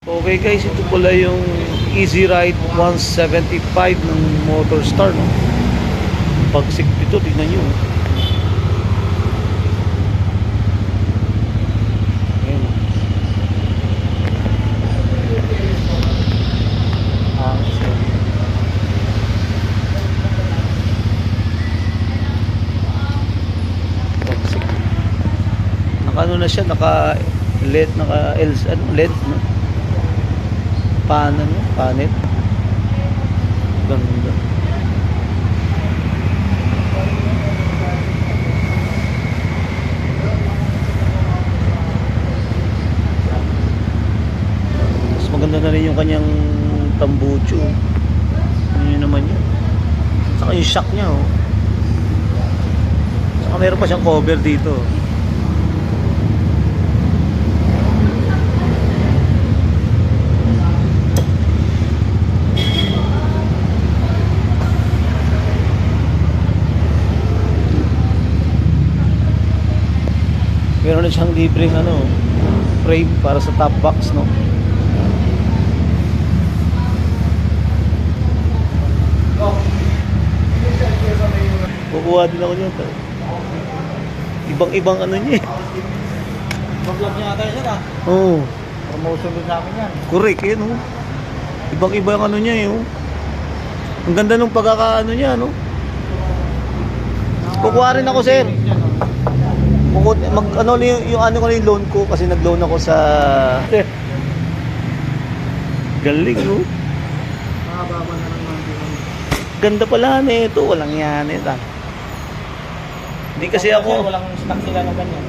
Okay guys, ito pala yung Easy Ride 175 ng Motorstar, no? Pagsik dito, tignan nyo. Ayan. Pagsik. Naka ano na siya, naka LED, naka LED, no? Panel. Ganda. Mas maganda na rin yung kanyang tambucho. Yun naman yun. Saka yung shock niya, oh. Saka meron pa siyang cover dito. Meron na siyang libreng frame para sa top box, no? Kukuha din ako niyan. Ibang-ibang niya. Mag-vlog niya ata yun ah. Oo. Promotion din namin yan. Correct, yun, no? Ibang-ibang niya, yun. Ang ganda nung pagkakaano niya, no? Kukuha rin ako, sir. Yung loan ko kasi nag-loan ako sa galing, no? Makababa na naman. Ganda pala nito, walang yan ito. Hindi kasi ako Walang stock sila ng ganyan.